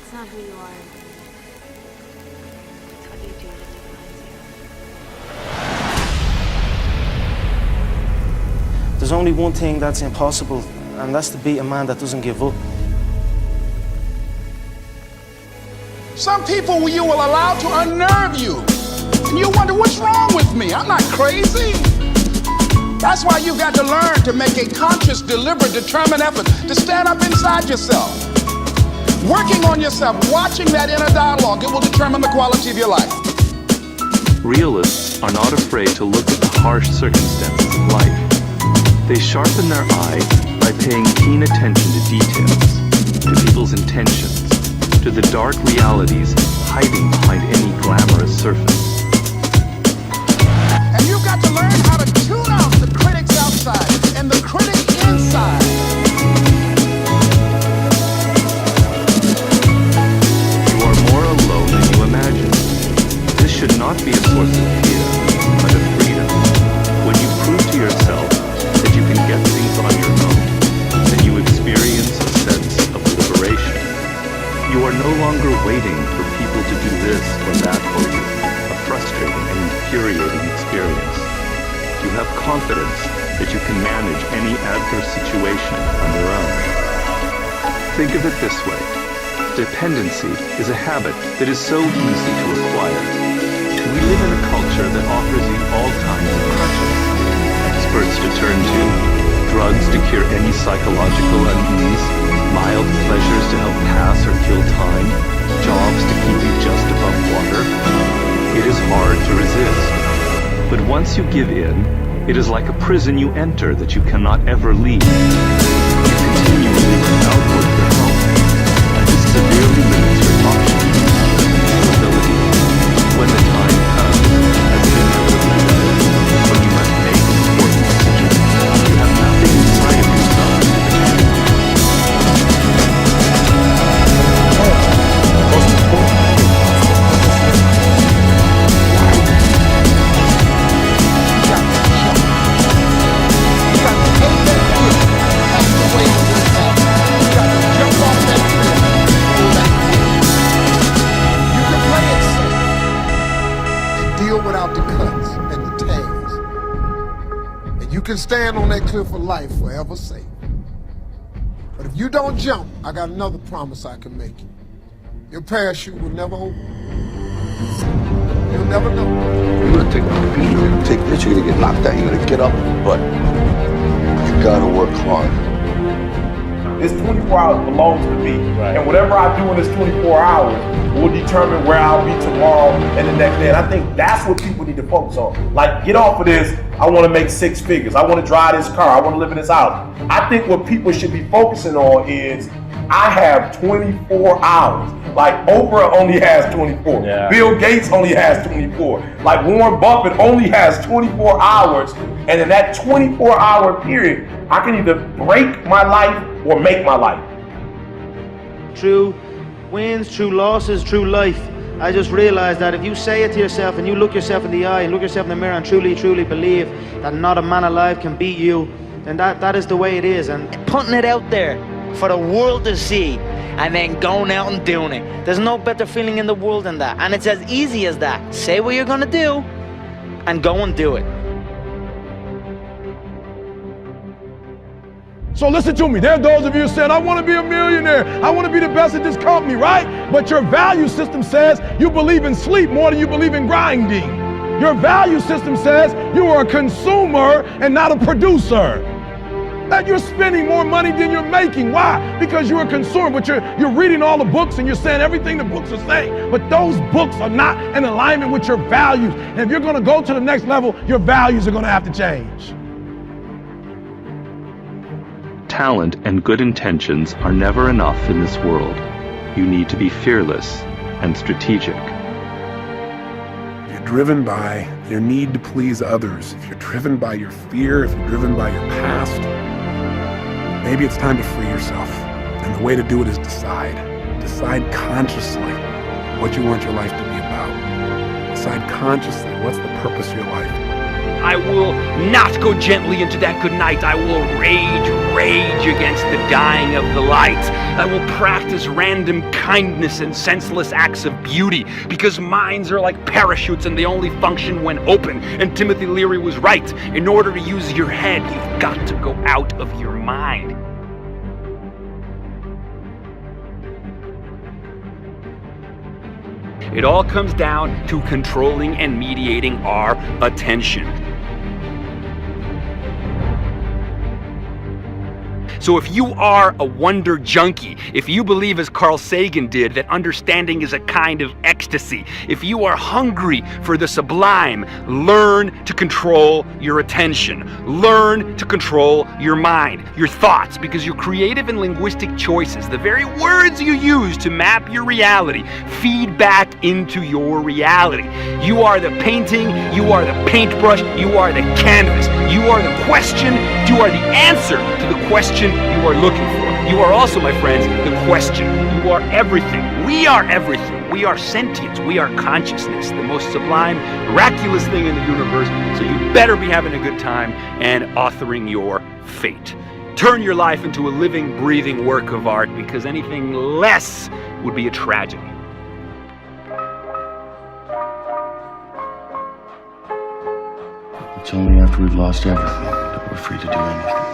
It's not who you are. It's what you do that defines you. There's only one thing that's impossible, and that's to beat a man that doesn't give up. Some people you will allow to unnerve you, and you wonder what's wrong with me. I'm not crazy. That's why you've got to learn to make a conscious, deliberate, determined effort to stand up inside yourself. Working on yourself, watching that inner dialogue, it will determine the quality of your life. Realists are not afraid to look at the harsh circumstances of life. They sharpen their eye by paying keen attention to details, to people's intentions, to the dark realities hiding behind any glamorous surface. And you've got to learn how to tune out the critics outside and the critic inside. You are more alone than you imagine. This should not be a source of fear, but of freedom. When you prove to yourself that you can get things on your own, then you experience a sense of liberation. You are no longer waiting for people to do this or that for you, a frustrating and infuriating experience. You have confidence that you can manage any adverse situation on your own. Think of it this way. Dependency is a habit that is so easy to acquire. We live in a culture that offers you all kinds of crutches. Experts to turn to, drugs to cure any psychological unease, mild pleasures to help pass or kill time, jobs to keep you just above water. It is hard to resist. But once you give in, it is like a prison you enter that you cannot ever leave. You continually look outward for help, and this severely limits your options and abilities. When the time comes, as it inevitably will, when you must make important decisions, you have nothing inside of yourself to protect. Without the cuts and the tags, and you can stand on that cliff of life forever safe. But if you don't jump, I got another promise I can make you. Your parachute will never open. You'll never know. You're gonna take a beat, you're gonna take this, you're gonna get knocked out, you're gonna get up, but you gotta work hard. This 24 hours belongs to me. Right. And whatever I do in this 24 hours will determine where I'll be tomorrow and the next day. And I think that's what people need to focus on. Like, get off of this, I want to make 6 figures. I want to drive this car. I want to live in this house. I think what people should be focusing on is, I have 24 hours. Like, Oprah only has 24. Yeah. Bill Gates only has 24. Like, Warren Buffett only has 24 hours. And in that 24-hour period, I can either break my life or make my life. True wins, true losses, true life. I just realized that if you say it to yourself and you look yourself in the eye and look yourself in the mirror and truly believe that not a man alive can beat you, then that is the way it is. And putting it out there for the world to see and then going out and doing it. There's no better feeling in the world than that. And it's as easy as that. Say what you're gonna do and go and do it. So listen to me, there are those of you who said, I want to be a millionaire, I want to be the best at this company, right? But your value system says you believe in sleep more than you believe in grinding. Your value system says you are a consumer and not a producer. That you're spending more money than you're making. Why? Because you're a consumer, but you're reading all the books and you're saying everything the books are saying, but those books are not in alignment with your values. And if you're going to go to the next level, your values are going to have to change. Talent and good intentions are never enough in this world. You need to be fearless and strategic. If you're driven by your need to please others, if you're driven by your fear, if you're driven by your past, maybe it's time to free yourself. And the way to do it is decide. Decide consciously what you want your life to be about. Decide consciously what's the purpose of your life. I will not go gently into that good night. I will rage against the dying of the light. I will practice random kindness and senseless acts of beauty, because minds are like parachutes and they only function when open. And Timothy Leary was right. In order to use your head, you've got to go out of your mind. It all comes down to controlling and mediating our attention. So if you are a wonder junkie, if you believe as Carl Sagan did that understanding is a kind of ecstasy, if you are hungry for the sublime, learn to control your attention. Learn to control your mind, your thoughts, because your creative and linguistic choices, the very words you use to map your reality, feed back into your reality. You are the painting, you are the paintbrush, you are the canvas, you are the question, you are the answer to the question you are looking for. You are also, my friends, the question. You are everything. We are everything. We are sentience. We are consciousness, the most sublime, miraculous thing in the universe. So you better be having a good time and authoring your fate. Turn your life into a living, breathing work of art, because anything less would be a tragedy. It's only after we've lost everything that we're free to do anything.